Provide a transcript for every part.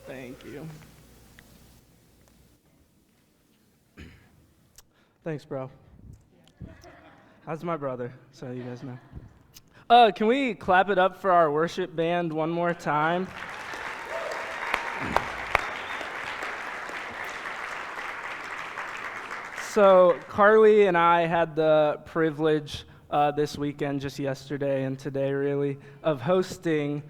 Thank you. Thanks, bro. That's my brother, so you guys know. Can we clap it up for our worship band one more time? So Carly and I had the privilege this weekend, just yesterday and today really, of hosting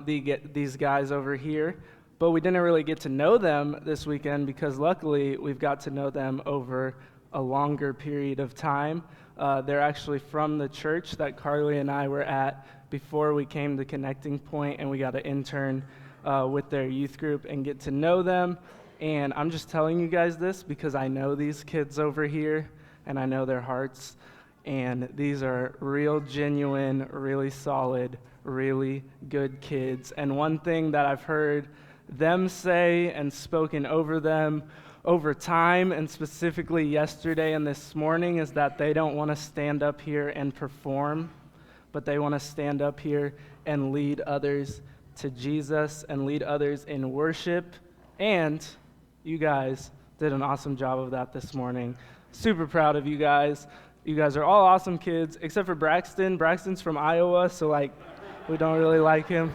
these guys over here. But we didn't really get to know them this weekend because luckily we've got to know them over a longer period of time. They're actually from the church that Carly and I were at before we came to Connecting Point, and we got to intern with their youth group and get to know them. And I'm just telling you guys this because I know these kids over here, and I know their hearts. And these are real, genuine, really solid, really good kids. And one thing that I've heard them say and spoken over them over time, and specifically yesterday and this morning, is that they don't want to stand up here and perform, but they want to stand up here and lead others to Jesus and lead others in worship. And you guys did an awesome job of that this morning. Super proud of you guys. You guys are all awesome kids, except for Braxton. Braxton's from Iowa, so we don't really like him.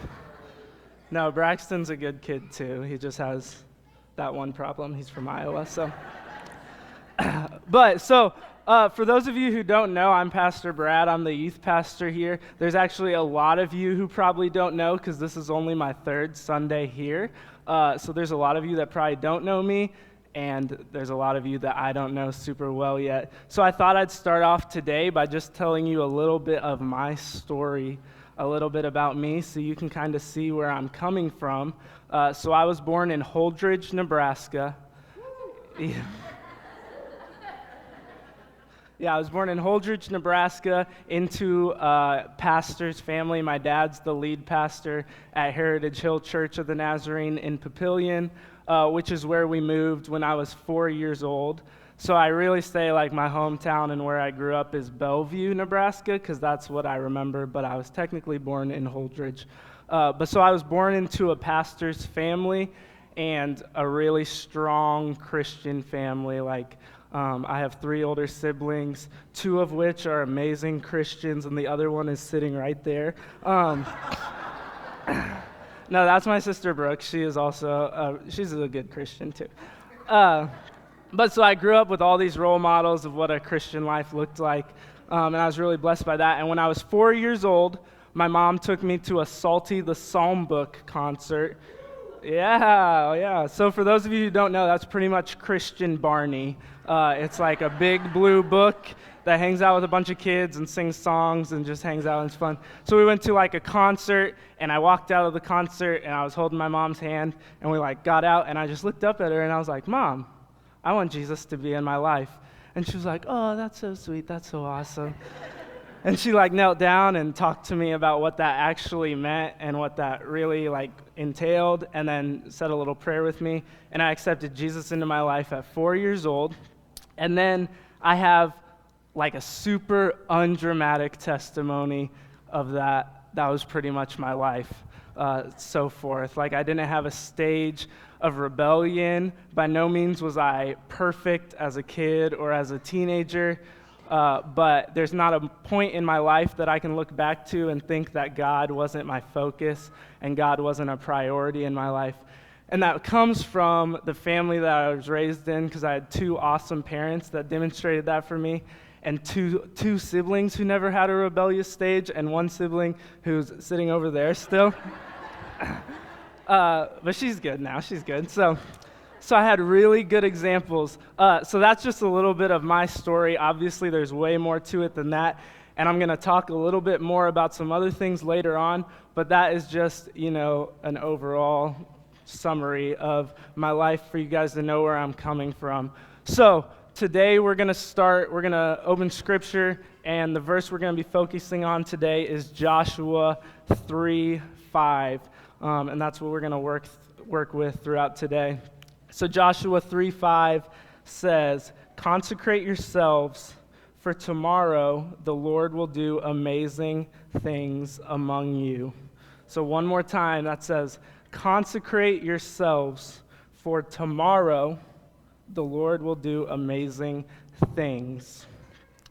No, Braxton's a good kid too. He just has that one problem. He's from Iowa, so. For those of you who don't know, I'm Pastor Brad. I'm the youth pastor here. There's actually a lot of you who probably don't know because this is only my third Sunday here. So there's a lot of you that probably don't know me, and there's a lot of you that I don't know super well yet. So I thought I'd start off today by just telling you a little bit of my story, a little bit about me, so you can kind of see where I'm coming from. So I was born in Holdridge, Nebraska. Yeah, I was born in Holdridge, Nebraska, into a pastor's family. My dad's the lead pastor at Heritage Hill Church of the Nazarene in Papillion, which is where we moved when I was 4 years old. So I really say like my hometown and where I grew up is Bellevue, Nebraska, because that's what I remember, but I was technically born in Holdridge. So I was born into a pastor's family and a really strong Christian family. I have 3 older siblings, 2 of which are amazing Christians, and the other one is sitting right there. No, that's my sister Brooke. She is also, she's a good Christian too. So I grew up with all these role models of what a Christian life looked like, and I was really blessed by that. And when I was 4 years old, my mom took me to a Salty the Psalm Book concert. Yeah. So for those of you who don't know, that's pretty much Christian Barney. It's like a big blue book that hangs out with a bunch of kids and sings songs and just hangs out and it's fun. So we went to like a concert, and I walked out of the concert, and I was holding my mom's hand, and we got out, and I just looked up at her, and I was like, Mom, I want Jesus to be in my life. And she was like, oh, that's so sweet, that's so awesome. And she knelt down and talked to me about what that actually meant and what that really entailed, and then said a little prayer with me. And I accepted Jesus into my life at 4 years old. And then I have a super undramatic testimony of that. That was pretty much my life, so forth. I didn't have a stage of rebellion. By no means was I perfect as a kid or as a teenager. But there's not a point in my life that I can look back to and think that God wasn't my focus and God wasn't a priority in my life. And that comes from the family that I was raised in, because I had 2 awesome parents that demonstrated that for me, and two siblings who never had a rebellious stage, and 1 sibling who's sitting over there still. But she's good now. She's good. So I had really good examples. So that's just a little bit of my story. Obviously, there's way more to it than that, and I'm going to talk a little bit more about some other things later on, but that is just, an overall summary of my life for you guys to know where I'm coming from. So today we're going to open Scripture, and the verse we're going to be focusing on today is Joshua 3:5, and that's what we're going to work with throughout today. So Joshua 3:5 says, consecrate yourselves, for tomorrow the Lord will do amazing things among you. So one more time, that says, consecrate yourselves, for tomorrow the Lord will do amazing things.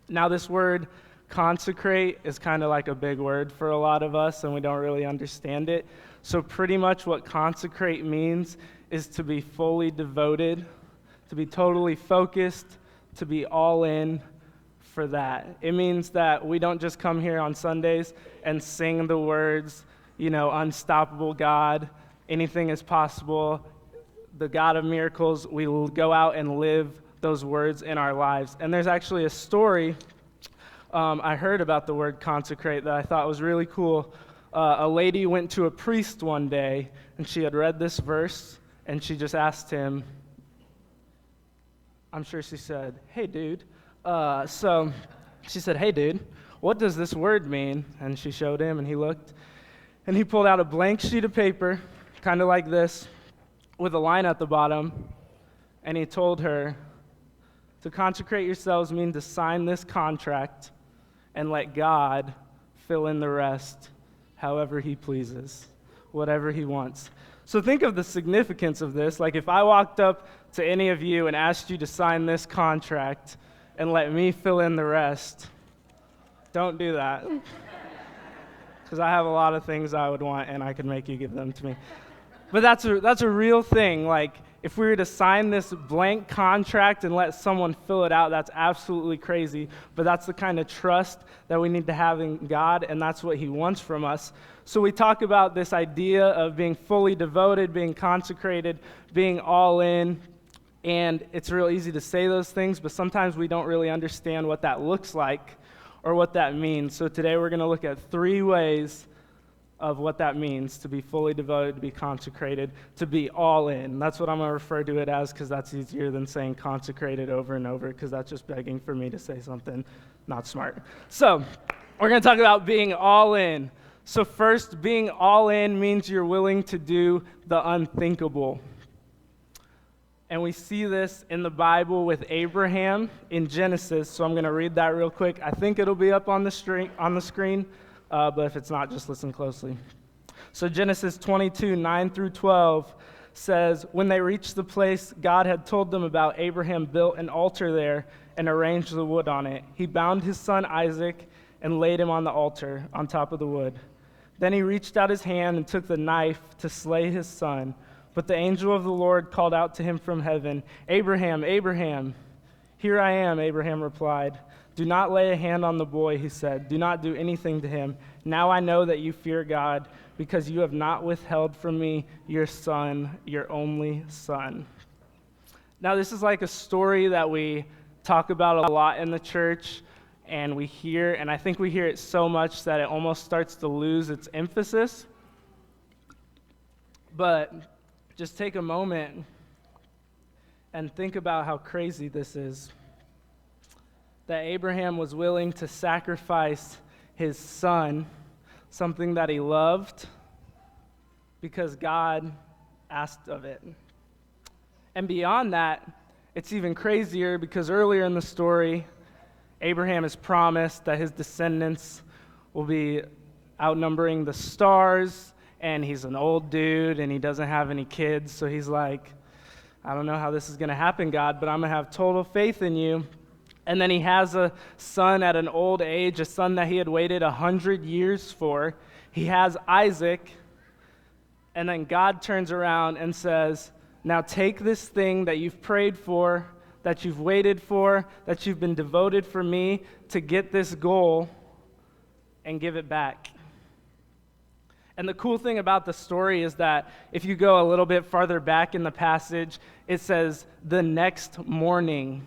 Now, this word consecrate is kind of like a big word for a lot of us, and we don't really understand it. So pretty much what consecrate means is to be fully devoted, to be totally focused, to be all in for that. It means that we don't just come here on Sundays and sing the words, unstoppable God, anything is possible, the God of miracles. We will go out and live those words in our lives. And there's actually a story I heard about the word consecrate that I thought was really cool. A lady went to a priest one day, and she had read this verse, and she just asked him, I'm sure she said, hey, dude. So she said, hey, dude, what does this word mean? And she showed him, and he looked, and he pulled out a blank sheet of paper, kind of like this, with a line at the bottom, and he told her, to consecrate yourselves means to sign this contract and let God fill in the rest however he pleases, whatever he wants. So think of the significance of this. Like if I walked up to any of you and asked you to sign this contract and let me fill in the rest, don't do that. Because I have a lot of things I would want, and I could make you give them to me. But that's a real thing. Like, if we were to sign this blank contract and let someone fill it out, that's absolutely crazy. But that's the kind of trust that we need to have in God, and that's what he wants from us. So we talk about this idea of being fully devoted, being consecrated, being all in, and it's real easy to say those things, but sometimes we don't really understand what that looks like or what that means. So today we're going to look at 3 ways of what that means to be fully devoted, to be consecrated, to be all in. That's what I'm going to refer to it as, because that's easier than saying consecrated over and over, because that's just begging for me to say something not smart. So we're going to talk about being all in. So first, being all in means you're willing to do the unthinkable. And we see this in the Bible with Abraham in Genesis. So I'm going to read that real quick. I think it'll be up on the screen. But if it's not, just listen closely. So Genesis 22, 9 through 12 says, when they reached the place God had told them about, Abraham built an altar there and arranged the wood on it. He bound his son Isaac and laid him on the altar on top of the wood. Then he reached out his hand and took the knife to slay his son. But the angel of the Lord called out to him from heaven, Abraham, Abraham. Here I am, Abraham replied. Do not lay a hand on the boy, he said. Do not do anything to him. Now I know that you fear God, because you have not withheld from me your son, your only son. Now this is like a story that we talk about a lot in the church, and we hear, and I think we hear it so much that it almost starts to lose its emphasis. But just take a moment and think about how crazy this is. That Abraham was willing to sacrifice his son, something that he loved, because God asked of it. And beyond that, it's even crazier because earlier in the story, Abraham is promised that his descendants will be outnumbering the stars, and he's an old dude, and he doesn't have any kids, so he's like, I don't know how this is going to happen, God, but I'm going to have total faith in you. And then he has a son at an old age, a son that he had waited 100 years for. He has Isaac, and then God turns around and says, now take this thing that you've prayed for, that you've waited for, that you've been devoted for me to get this goal, and give it back. And the cool thing about the story is that if you go a little bit farther back in the passage, it says, the next morning,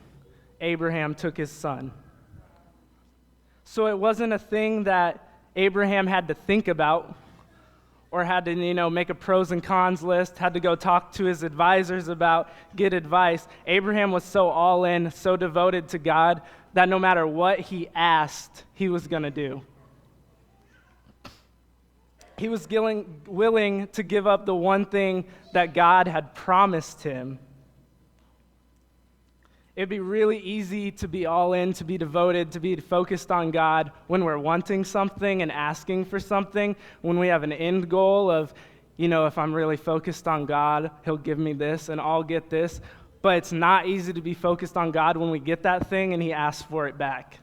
Abraham took his son. So it wasn't a thing that Abraham had to think about or had to, make a pros and cons list, had to go talk to his advisors about, get advice. Abraham was so all in, so devoted to God, that no matter what he asked, he was going to do. He was willing to give up the one thing that God had promised him. It'd be really easy to be all in, to be devoted, to be focused on God when we're wanting something and asking for something, when we have an end goal of, if I'm really focused on God, he'll give me this and I'll get this. But it's not easy to be focused on God when we get that thing and he asks for it back.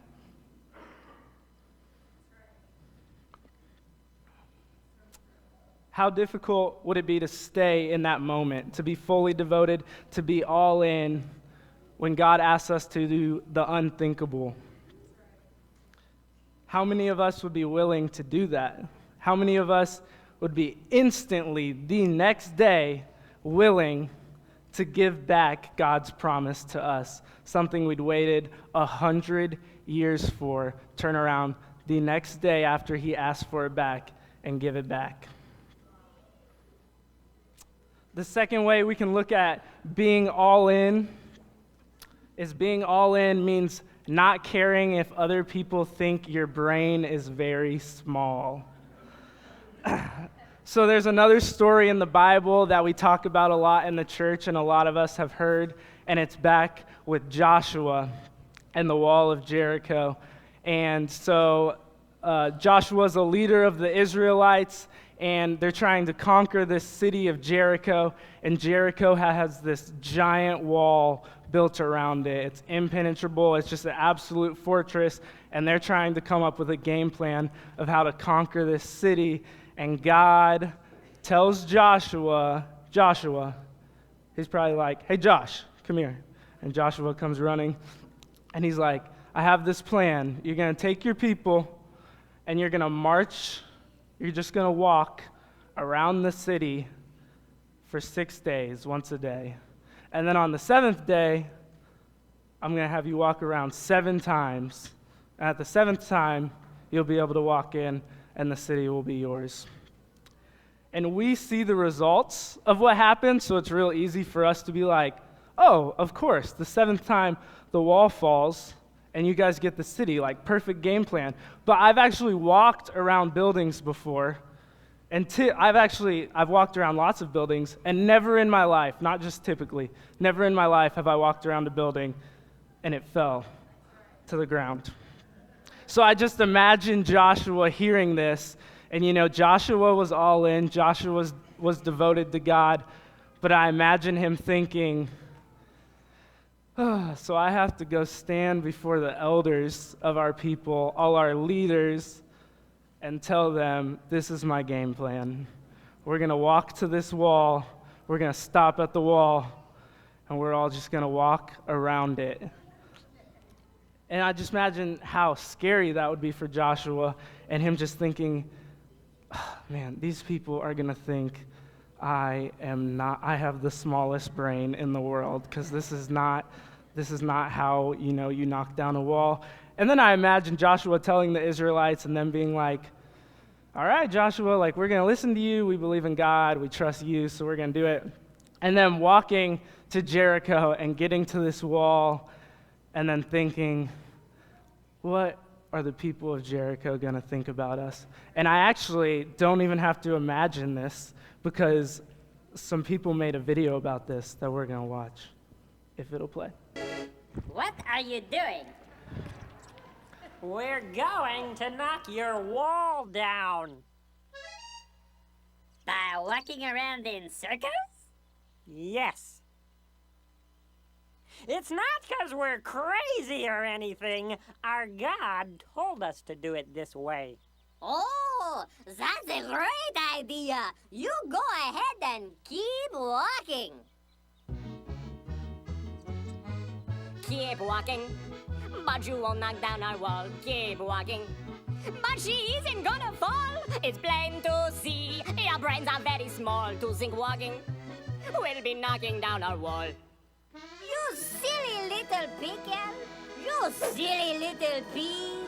How difficult would it be to stay in that moment, to be fully devoted, to be all in when God asks us to do the unthinkable? How many of us would be willing to do that? How many of us would be instantly, the next day, willing to give back God's promise to us, something we'd waited 100 years for, turn around the next day after he asked for it back and give it back? The second way we can look at being all in is being all in means not caring if other people think your brain is very small. So there's another story in the Bible that we talk about a lot in the church and a lot of us have heard, and it's back with Joshua and the wall of Jericho. And so Joshua's a leader of the Israelites, and they're trying to conquer this city of Jericho, and Jericho has this giant wall built around it. It's impenetrable. It's just an absolute fortress, and they're trying to come up with a game plan of how to conquer this city. And God tells Joshua, he's probably like, hey, Josh, come here. And Joshua comes running, and he's like, I have this plan. You're going to take your people, and you're going to march. You're just going to walk around the city for 6 days, once a day. And then on the 7th day, I'm going to have you walk around 7 times. And at the 7th time, you'll be able to walk in, and the city will be yours. And we see the results of what happened, so it's real easy for us to be like, oh, of course, the 7th time the wall falls, and you guys get the city, like perfect game plan. But I've actually walked around buildings before, and I've walked around lots of buildings, and never in my life, not just typically, never in my life have I walked around a building and it fell to the ground. So I just imagine Joshua hearing this, and Joshua was all in, Joshua was devoted to God, but I imagine him thinking, so I have to go stand before the elders of our people, all our leaders, and tell them, this is my game plan. We're going to walk to this wall, we're going to stop at the wall, and we're all just going to walk around it. And I just imagine how scary that would be for Joshua, and him just thinking, man, these people are going to think I have the smallest brain in the world, because this is not how, you knock down a wall. And then I imagine Joshua telling the Israelites and them being like, all right, Joshua, like, we're going to listen to you. We believe in God. We trust you, so we're going to do it. And then walking to Jericho and getting to this wall and then thinking, what are the people of Jericho going to think about us? And I actually don't even have to imagine this, because some people made a video about this that we're going to watch, if it'll play. What are you doing? We're going to knock your wall down. By walking around in circles? Yes. It's not because we're crazy or anything. Our God told us to do it this way. Oh, that's a great idea. You go ahead and keep walking. Keep walking, but you won't knock down our wall. Keep walking, but she isn't gonna fall. It's plain to see, your brains are very small to think walking will be knocking down our wall. You silly little pickle. You silly little peas.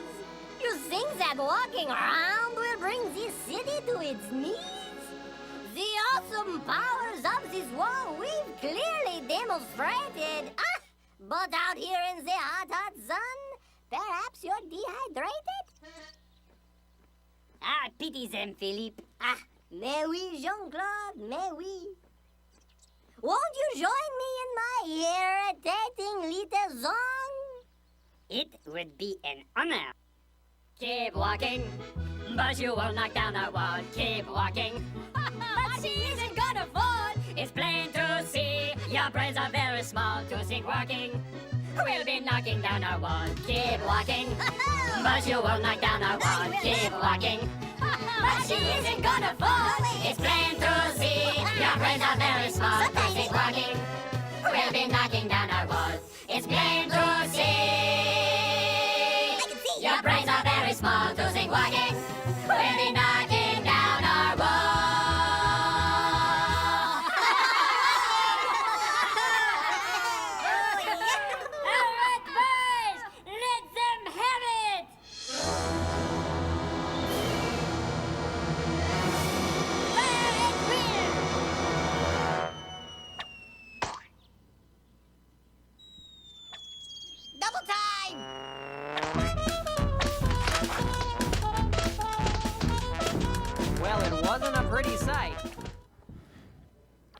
You think that walking around will bring this city to its knees? The awesome powers of this wall we've clearly demonstrated. But out here in the hot, hot sun, perhaps you're dehydrated? Pity them, Philippe. Mais oui, Jean-Claude, mais oui. Won't you join me in my irritating little song? It would be an honor. Keep walking, but you won't knock down our wall. Keep walking, but she isn't gonna fall. It's plain to see, your brains are very small to think walking. We'll be knocking down our wall. Keep walking, but you won't knock down our wall. Keep walking, but she isn't gonna fall. It's plain to see, your brains are very small to think walking. We'll be knocking down our wall. It's plain to see, your brains are very small to think walking. We'll be knocking down our wall. All right, boys, let them have it. Fire at will. Double time! Well, it wasn't a pretty sight.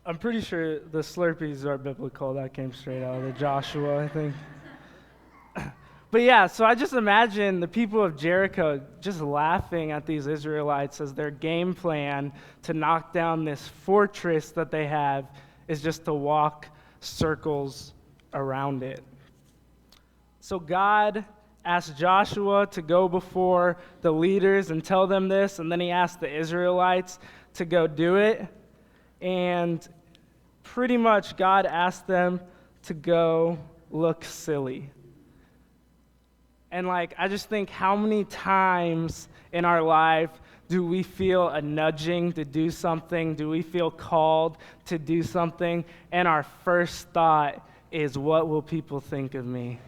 I'm pretty sure the Slurpees are biblical. That came straight out of the Joshua, I think. But yeah, so I just imagine the people of Jericho just laughing at these Israelites as their game plan to knock down this fortress that they have is just to walk circles around it. So God asked Joshua to go before the leaders and tell them this, and then he asked the Israelites to go do it. And pretty much God asked them to go look silly. And I just think, how many times in our life do we feel a nudging to do something? Do we feel called to do something? And our first thought is, what will people think of me?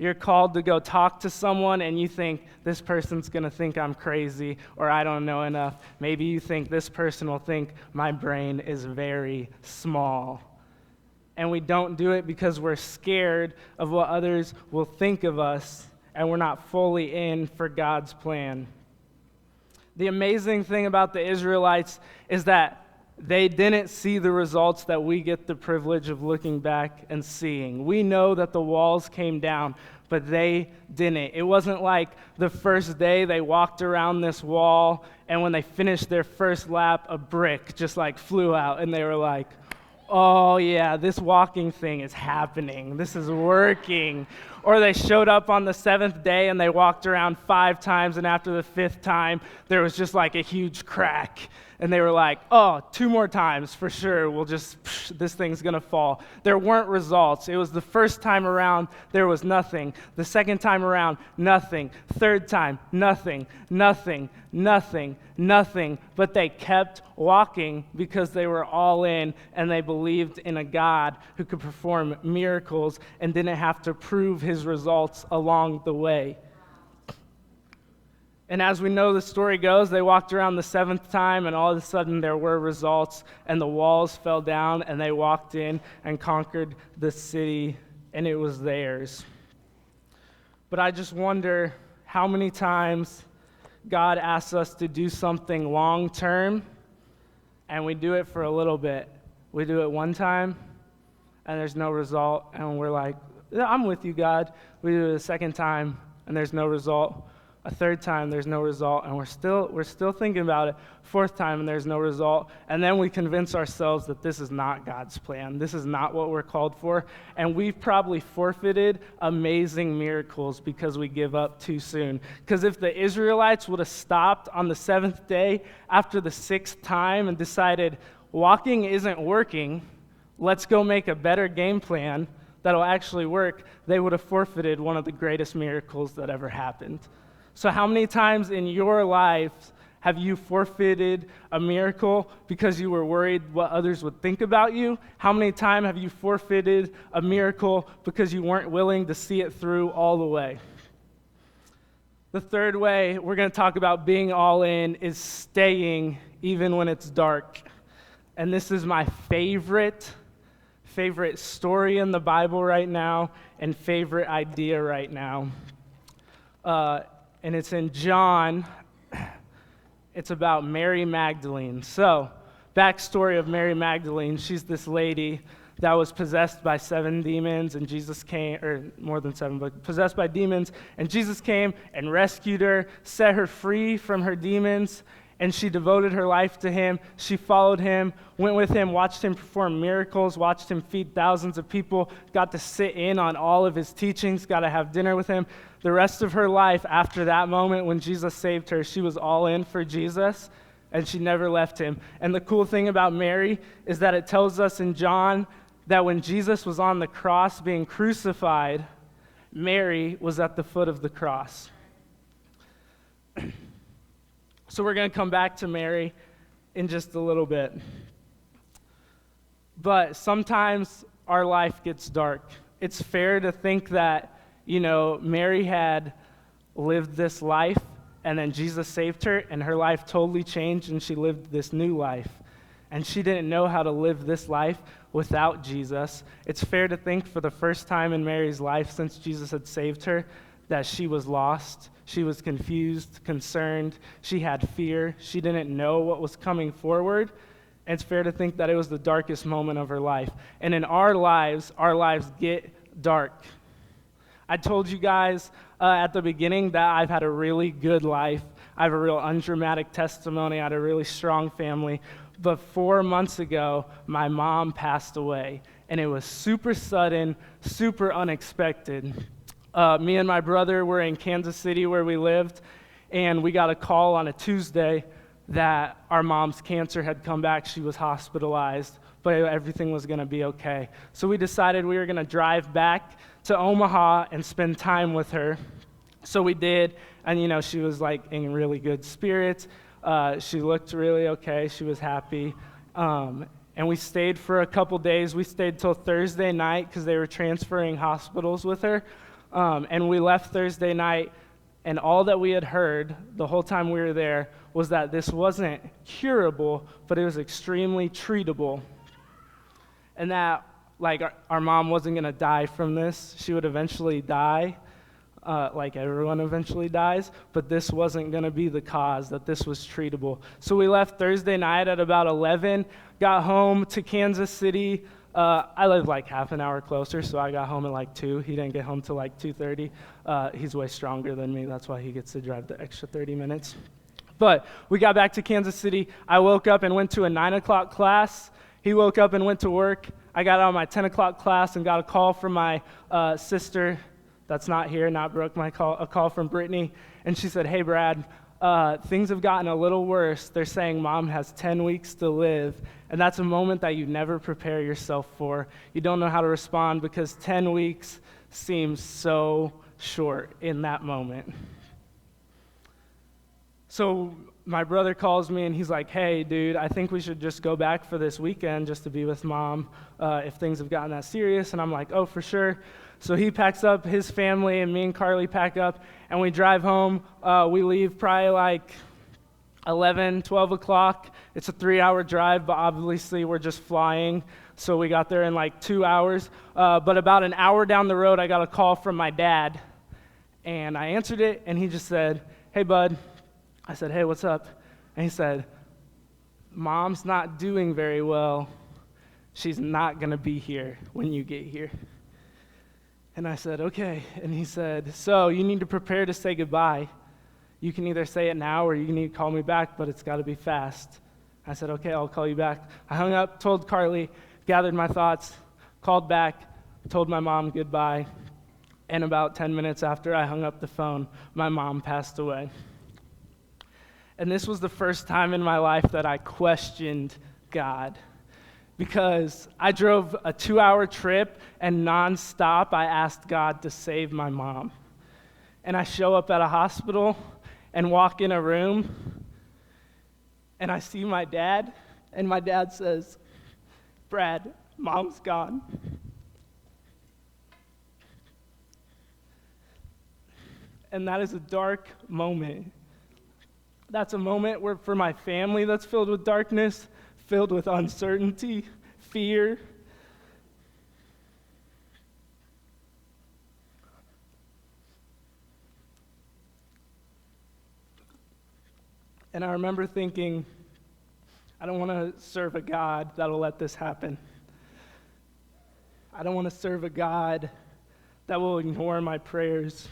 You're called to go talk to someone and you think, this person's going to think I'm crazy or I don't know enough. Maybe you think this person will think my brain is very small. And we don't do it because we're scared of what others will think of us and we're not fully in for God's plan. The amazing thing about the Israelites is that they didn't see the results that we get the privilege of looking back and seeing. We know that the walls came down, but they didn't. It wasn't like the first day they walked around this wall, and when they finished their first lap, a brick just flew out, and they were like, oh yeah, this walking thing is happening. This is working. Or they showed up on the 7th day and they walked around 5 times, and after the 5th time, there was just a huge crack. And they were like, oh, 2 more times for sure. This thing's going to fall. There weren't results. It was the first time around, there was nothing. The second time around, nothing. Third time, nothing, nothing, nothing, nothing. But they kept walking because they were all in and they believed in a God who could perform miracles and didn't have to prove his results along the way. And as we know the story goes, they walked around the 7th time, and all of a sudden there were results, and the walls fell down, and they walked in and conquered the city, and it was theirs. But I just wonder how many times God asks us to do something long-term, and we do it for a little bit. We do it one time, and there's no result, and we're like, yeah, I'm with you, God. We do it a second time, and there's no result. A third time, there's no result, and we're still thinking about it. 4th time, and there's no result. And then we convince ourselves that this is not God's plan. This is not what we're called for. And we've probably forfeited amazing miracles because we give up too soon. Because if the Israelites would have stopped on the 7th day after the 6th time and decided, walking isn't working, let's go make a better game plan that'll actually work, they would have forfeited one of the greatest miracles that ever happened. So how many times in your life have you forfeited a miracle because you were worried what others would think about you? How many times have you forfeited a miracle because you weren't willing to see it through all the way? The third way we're going to talk about being all in is staying even when it's dark. And this is my favorite story in the Bible right now and favorite idea right now. And it's in John. It's about Mary Magdalene. So, backstory of Mary Magdalene. She's this lady that was possessed by 7 demons, and Jesus came, or more than 7, but possessed by demons, and Jesus came and rescued her, set her free from her demons, and she devoted her life to him. She followed him, went with him, watched him perform miracles, watched him feed thousands of people, got to sit in on all of his teachings, got to have dinner with him. The rest of her life after that moment when Jesus saved her, she was all in for Jesus, and she never left him. And the cool thing about Mary is that it tells us in John that when Jesus was on the cross being crucified, Mary was at the foot of the cross. So we're going to come back to Mary in just a little bit. But sometimes our life gets dark. It's fair to think that, Mary had lived this life, and then Jesus saved her, and her life totally changed, and she lived this new life. And she didn't know how to live this life without Jesus. It's fair to think for the first time in Mary's life since Jesus had saved her that she was lost. She was confused, concerned. She had fear. She didn't know what was coming forward. And it's fair to think that it was the darkest moment of her life. And in our lives get dark. I told you guys at the beginning that I've had a really good life. I have a real undramatic testimony. I had a really strong family. But 4 months ago, my mom passed away, and it was super sudden, super unexpected. Me and my brother were in Kansas City where we lived, and we got a call on a Tuesday that our mom's cancer had come back. She was hospitalized, but everything was going to be okay. So we decided we were going to drive back to Omaha and spend time with her. So we did, and she was in really good spirits. She looked really okay. She was happy. And we stayed for a couple days. We stayed till Thursday night because they were transferring hospitals with her. And we left Thursday night, and all that we had heard the whole time we were there was that this wasn't curable, but it was extremely treatable. And that, our mom wasn't going to die from this. She would eventually die. Everyone eventually dies, but this wasn't going to be the cause, that this was treatable. So we left Thursday night at about 11, got home to Kansas City. I live half an hour closer, so I got home at 2. He didn't get home till 2:30. He's way stronger than me. That's why he gets to drive the extra 30 minutes. But we got back to Kansas City. I woke up and went to a 9 o'clock class. He woke up and went to work. I got out of my 10 o'clock class and got a call from my sister. That's not here, not Brooke, a call from Brittany. And she said, "Hey, Brad, things have gotten a little worse. They're saying mom has 10 weeks to live." And that's a moment that you never prepare yourself for. You don't know how to respond because 10 weeks seems so short in that moment. So my brother calls me and he's like, "Hey, dude, I think we should just go back for this weekend just to be with mom if things have gotten that serious." And I'm like, "Oh, for sure." So he packs up his family, and me and Carly pack up, and we drive home. We leave probably 11, 12 o'clock. It's a 3-hour drive, but obviously we're just flying. So we got there in 2 hours. But about an hour down the road, I got a call from my dad. And I answered it, and he just said, "Hey, bud." I said, "Hey, what's up?" And he said, "Mom's not doing very well. She's not going to be here when you get here." And I said, "Okay." And he said, "So you need to prepare to say goodbye. You can either say it now or you can need to call me back, but it's got to be fast." I said, "Okay, I'll call you back." I hung up, told Carly, gathered my thoughts, called back, told my mom goodbye. And about 10 minutes after I hung up the phone, my mom passed away. And this was the first time in my life that I questioned God. Because I drove a 2-hour trip, and nonstop I asked God to save my mom. And I show up at a hospital and walk in a room, and I see my dad, and my dad says, "Brad, mom's gone." And that is a dark moment. That's a moment where for my family that's filled with darkness, filled with uncertainty, fear. And I remember thinking, I don't want to serve a God that'll let this happen. I don't want to serve a God that will ignore my prayers.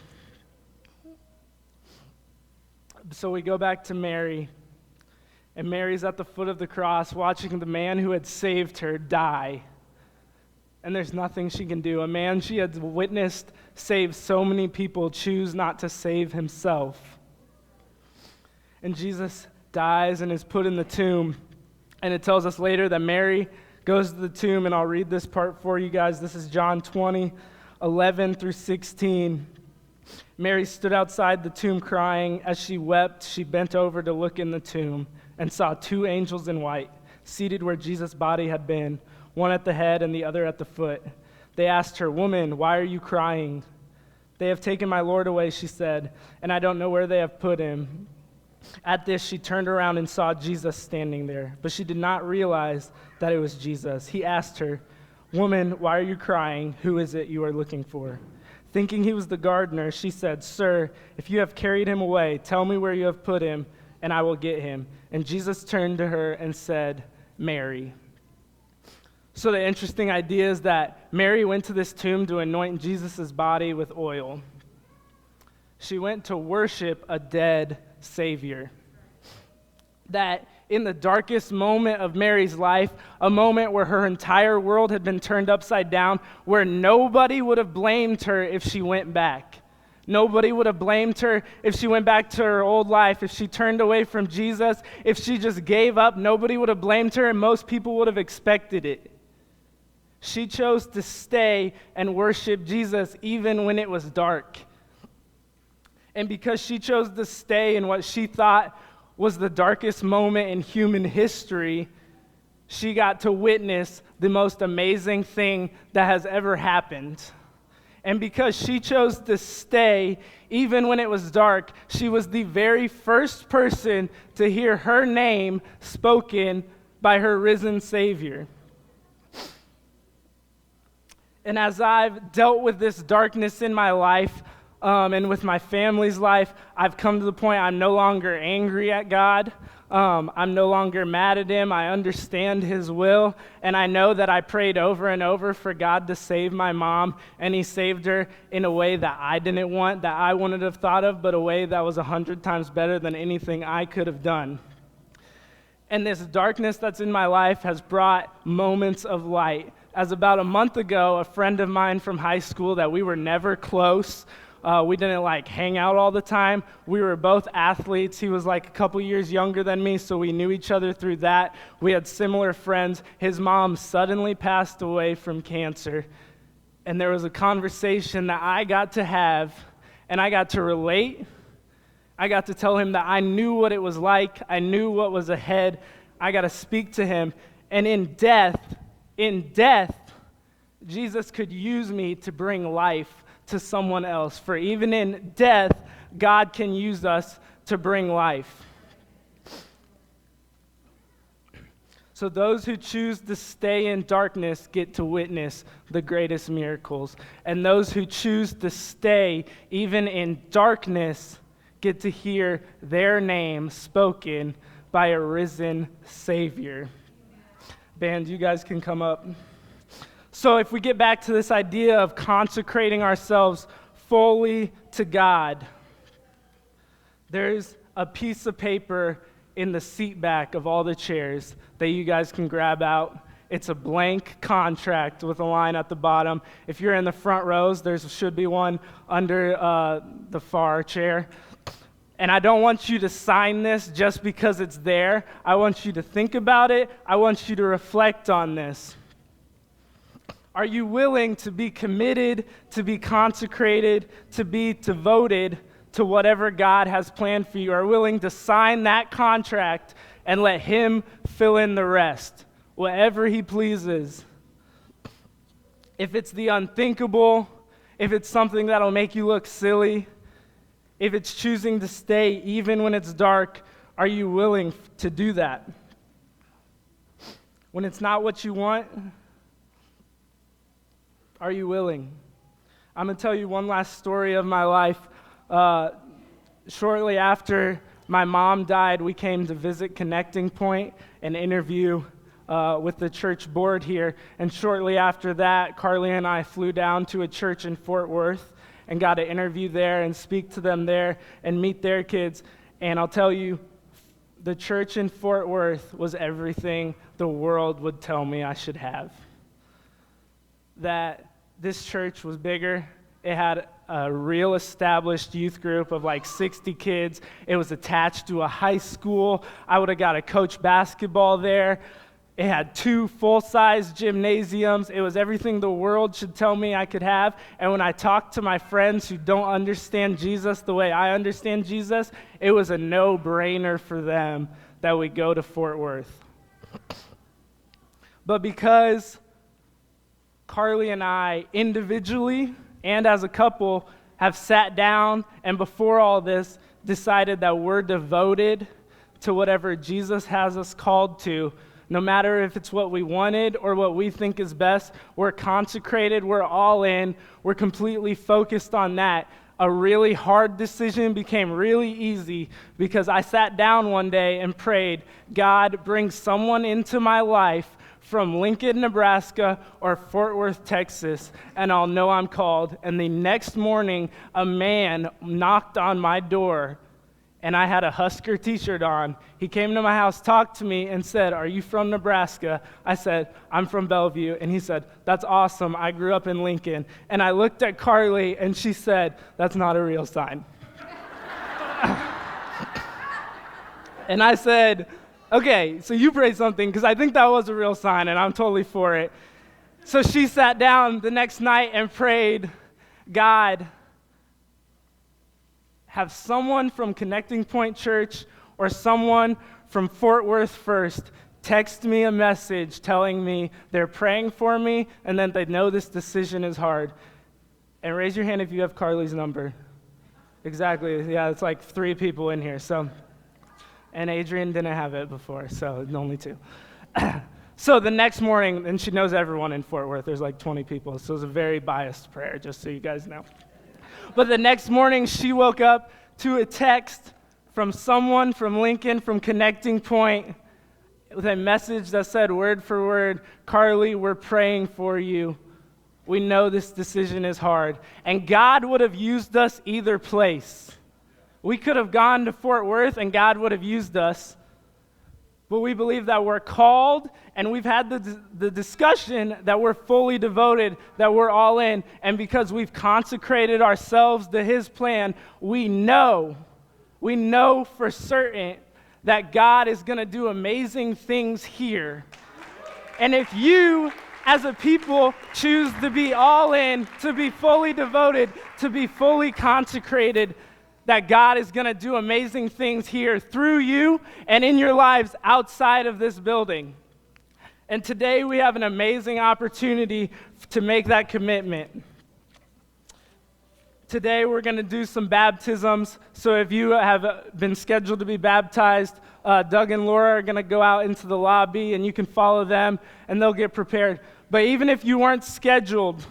So we go back to Mary, and Mary's at the foot of the cross watching the man who had saved her die. And there's nothing she can do. A man she had witnessed save so many people choose not to save himself. And Jesus dies and is put in the tomb. And it tells us later that Mary goes to the tomb, and I'll read this part for you guys. This is John 20:11 through 16. Mary stood outside the tomb crying. As she wept, she bent over to look in the tomb and saw two angels in white, seated where Jesus' body had been, one at the head and the other at the foot. They asked her, "Woman, why are you crying?" "They have taken my Lord away," she said, "and I don't know where they have put him." At this, she turned around and saw Jesus standing there, but she did not realize that it was Jesus. He asked her, "Woman, why are you crying? Who is it you are looking for?" Thinking he was the gardener, she said, "Sir, if you have carried him away, tell me where you have put him, and I will get him." And Jesus turned to her and said, "Mary." So the interesting idea is that Mary went to this tomb to anoint Jesus' body with oil. She went to worship a dead Savior. That in the darkest moment of Mary's life, a moment where her entire world had been turned upside down, where nobody would have blamed her if she went back. Nobody would have blamed her if she went back to her old life, if she turned away from Jesus, if she just gave up. Nobody would have blamed her, and most people would have expected it. She chose to stay and worship Jesus even when it was dark. And because she chose to stay in what she thought was the darkest moment in human history, she got to witness the most amazing thing that has ever happened. And because she chose to stay, even when it was dark, she was the very first person to hear her name spoken by her risen Savior. And as I've dealt with this darkness in my life, and with my family's life, I've come to the point I'm no longer angry at God. I'm no longer mad at him. I understand his will, and I know that I prayed over and over for God to save my mom, and he saved her in a way that I didn't want, that I wouldn't have thought of, but a way that was 100 times better than anything I could have done. And this darkness that's in my life has brought moments of light. As about a month ago, a friend of mine from high school that we were never close, we didn't hang out all the time. We were both athletes. He was a couple years younger than me, so we knew each other through that. We had similar friends. His mom suddenly passed away from cancer. And there was a conversation that I got to have, and I got to relate. I got to tell him that I knew what it was like. I knew what was ahead. I got to speak to him. And in death, Jesus could use me to bring life to someone else. For even in death, God can use us to bring life. So those who choose to stay in darkness get to witness the greatest miracles. And those who choose to stay even in darkness get to hear their name spoken by a risen Savior. Band, you guys can come up. So if we get back to this idea of consecrating ourselves fully to God, there's a piece of paper in the seat back of all the chairs that you guys can grab out. It's a blank contract with a line at the bottom. If you're in the front rows, there should be one under the far chair. And I don't want you to sign this just because it's there. I want you to think about it. I want you to reflect on this. Are you willing to be committed, to be consecrated, to be devoted to whatever God has planned for you? Are you willing to sign that contract and let him fill in the rest, whatever he pleases? If it's the unthinkable, if it's something that'll make you look silly, if it's choosing to stay even when it's dark, are you willing to do that? When it's not what you want, are you willing? I'm going to tell you one last story of my life. Shortly after my mom died, we came to visit Connecting Point and interview with the church board here. And shortly after that, Carly and I flew down to a church in Fort Worth and got to interview there and speak to them there and meet their kids. And I'll tell you, the church in Fort Worth was everything the world would tell me I should have. That this church was bigger. It had a real established youth group of like 60 kids. It was attached to a high school. I would have got to coach basketball there. It had 2 full-size gymnasiums. It was everything the world should tell me I could have. And when I talk to my friends who don't understand Jesus the way I understand Jesus, it was a no-brainer for them that we go to Fort Worth. But because Carly and I individually and as a couple have sat down and before all this decided that we're devoted to whatever Jesus has us called to, no matter if it's what we wanted or what we think is best, we're consecrated, we're all in, we're completely focused on that. A really hard decision became really easy because I sat down one day and prayed, God, bring someone into my life from Lincoln, Nebraska, or Fort Worth, Texas, and I'll know I'm called. And the next morning, a man knocked on my door, and I had a Husker t-shirt on. He came to my house, talked to me, and said, are you from Nebraska? I said, I'm from Bellevue. And he said, that's awesome. I grew up in Lincoln. And I looked at Carly, and she said, that's not a real sign. And I said, okay, so you prayed something, because I think that was a real sign, and I'm totally for it. So she sat down the next night and prayed, God, have someone from Connecting Point Church or someone from Fort Worth First text me a message telling me they're praying for me and that they know this decision is hard. And raise your hand if you have Carly's number. Exactly, yeah, it's like 3 people in here. So, and Adrian didn't have it before, so only 2. So the next morning, and she knows everyone in Fort Worth, there's like 20 people, so it was a very biased prayer, just so you guys know. But the next morning, she woke up to a text from someone from Lincoln, from Connecting Point, with a message that said word for word, Carly, we're praying for you. We know this decision is hard. And God would have used us either place. We could have gone to Fort Worth, and God would have used us. But we believe that we're called, and we've had the discussion that we're fully devoted, that we're all in. And because we've consecrated ourselves to His plan, we know for certain that God is going to do amazing things here. And if you, as a people, choose to be all in, to be fully devoted, to be fully consecrated, that God is going to do amazing things here through you and in your lives outside of this building. And today we have an amazing opportunity to make that commitment. Today we're going to do some baptisms. So if you have been scheduled to be baptized, Doug and Laura are going to go out into the lobby and you can follow them and they'll get prepared. But even if you weren't scheduled,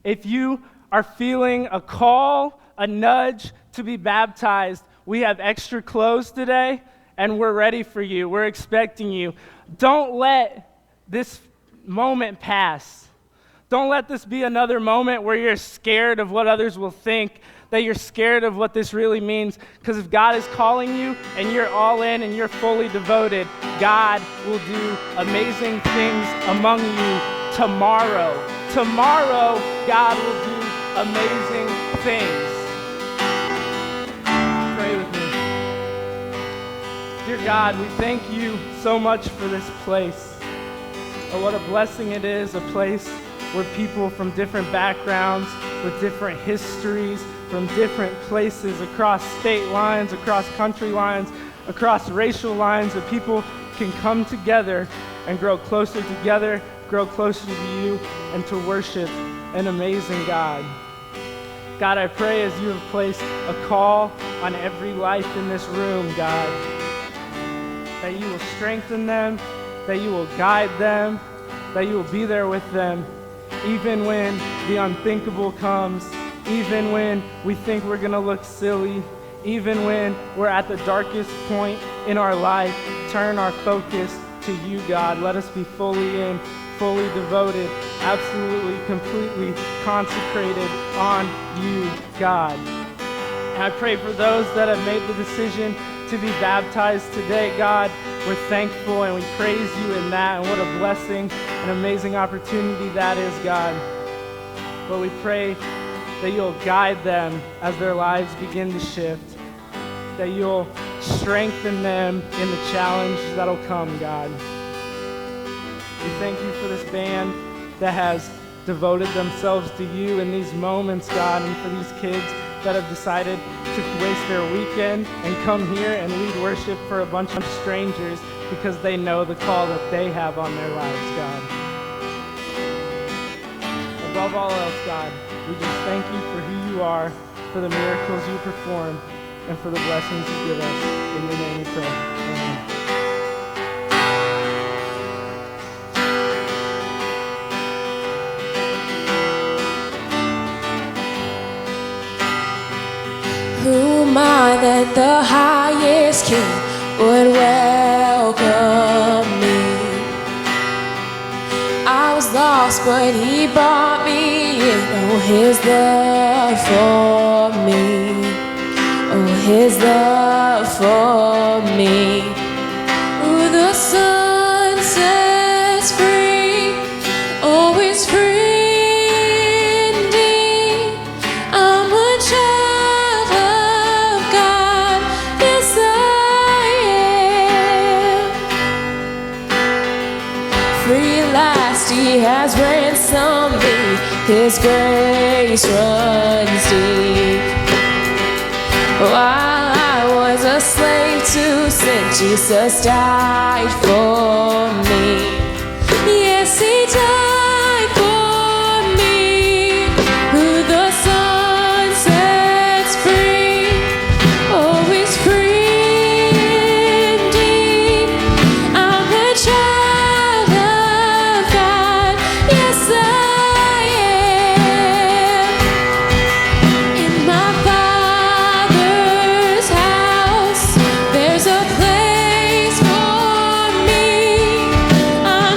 if you are feeling a call, a nudge to be baptized, we have extra clothes today, and we're ready for you. We're expecting you. Don't let this moment pass. Don't let this be another moment where you're scared of what others will think, that you're scared of what this really means. Because if God is calling you and you're all in and you're fully devoted, God will do amazing things among you tomorrow. Tomorrow, God will do amazing things. Pray with me. Dear God, we thank you so much for this place. Oh, what a blessing it is, a place where people from different backgrounds, with different histories, from different places, across state lines, across country lines, across racial lines, that people can come together and grow closer together, grow closer to you, and to worship an amazing God. God, I pray as you have placed a call on every life in this room, God, that you will strengthen them, that you will guide them, that you will be there with them, even when the unthinkable comes, even when we think we're going to look silly, even when we're at the darkest point in our life. Turn our focus to you, God. Let us be fully in, fully devoted, absolutely, completely consecrated on you, God. And I pray for those that have made the decision to be baptized today, God. We're thankful and we praise you in that, and what a blessing, an amazing opportunity that is, God. But we pray that you'll guide them as their lives begin to shift, that you'll strengthen them in the challenge that'll come, God. We thank you for this band that has devoted themselves to you in these moments, God, and for these kids that have decided to waste their weekend and come here and lead worship for a bunch of strangers because they know the call that they have on their lives, God. Above all else, God, we just thank you for who you are, for the miracles you perform, and for the blessings you give us. In your name we pray. Amen. Who am I that the highest king would welcome me? I was lost, but he brought me in. Oh, his love for me. Oh, his love for me. Oh, the sun sets free. Oh, it's free. He has ransomed me, his grace runs deep. While I was a slave to sin, Jesus died for me. Yes, he died for me. Who the Son sets free, oh, is free indeed. I'm a child of God. Yes, I am. In my Father's house, there's a place for me. I'm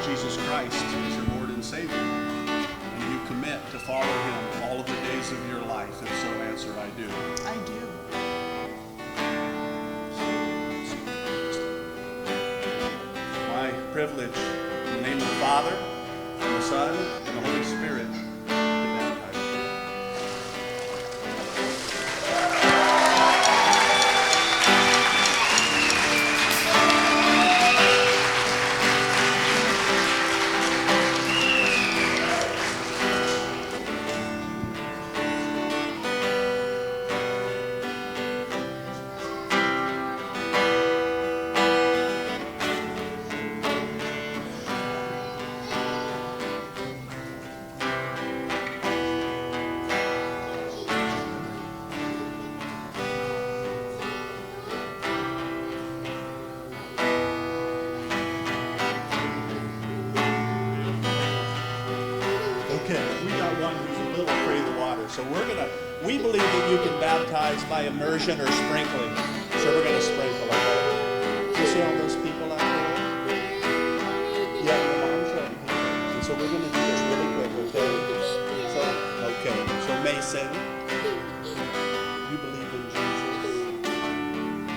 Jesus Christ as your Lord and Savior, and you commit to follow him all of the days of your life? If so, answer, I do. I do. My privilege, in the name of the Father, and the Son, and the Holy Spirit, to baptize you. So we believe that you can baptize by immersion or sprinkling. So we're going to sprinkle, okay? You see all those people out there? Yeah, your arms right here. And so we're going to do this really quick, okay? So Mason, you believe in Jesus.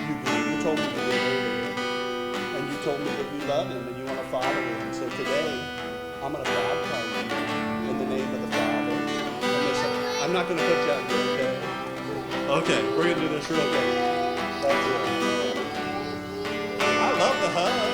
You told me you did earlier. And you told me that you love him and you want to follow him. So today, I'm going to baptize you in the name of the Father. I'm not going to put you out here, okay? Okay, we're going to do this real quick. That's it. I love the hugs.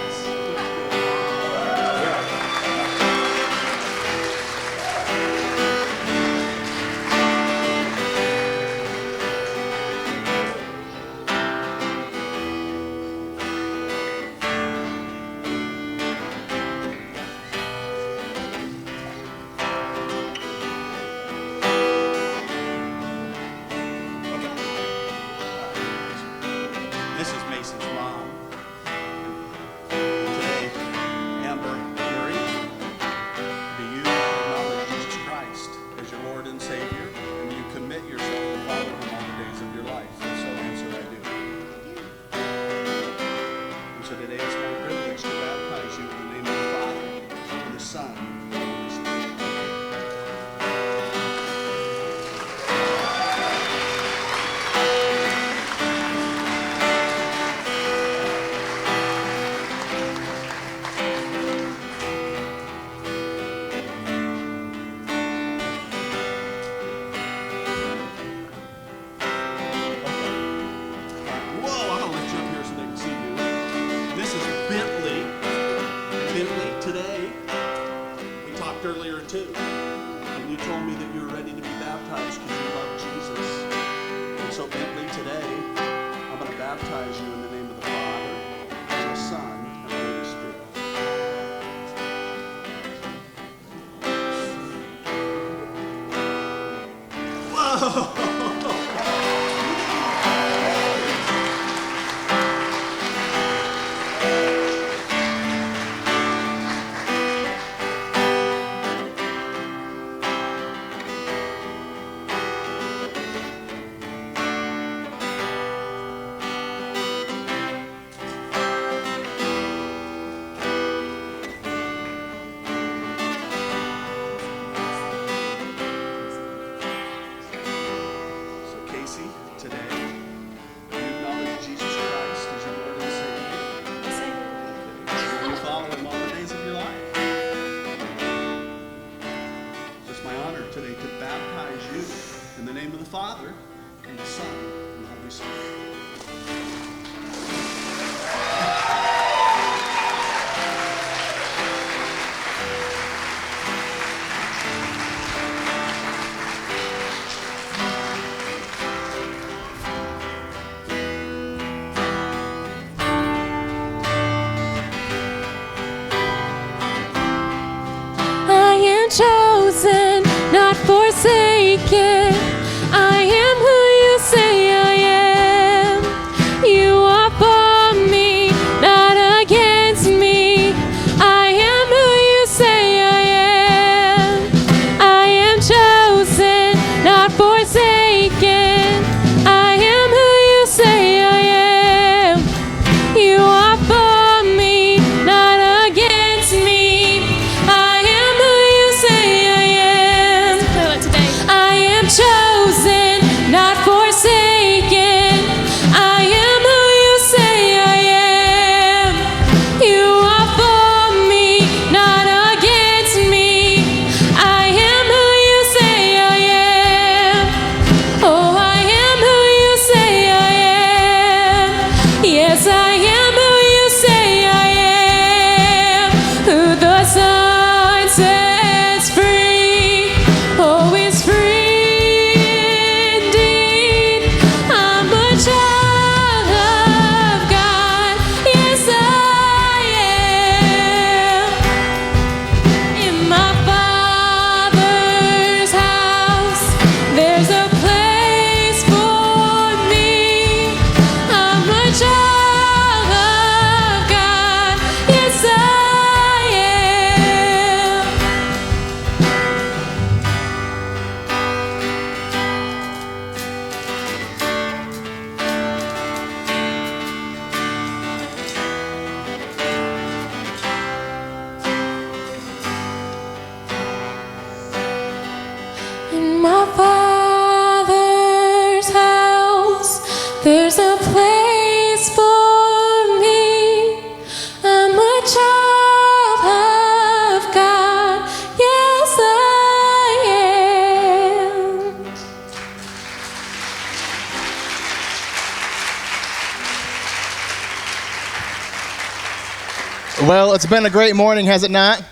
Well, it's been a great morning, has it not?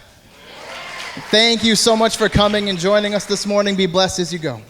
Thank you so much for coming and joining us this morning. Be blessed as you go.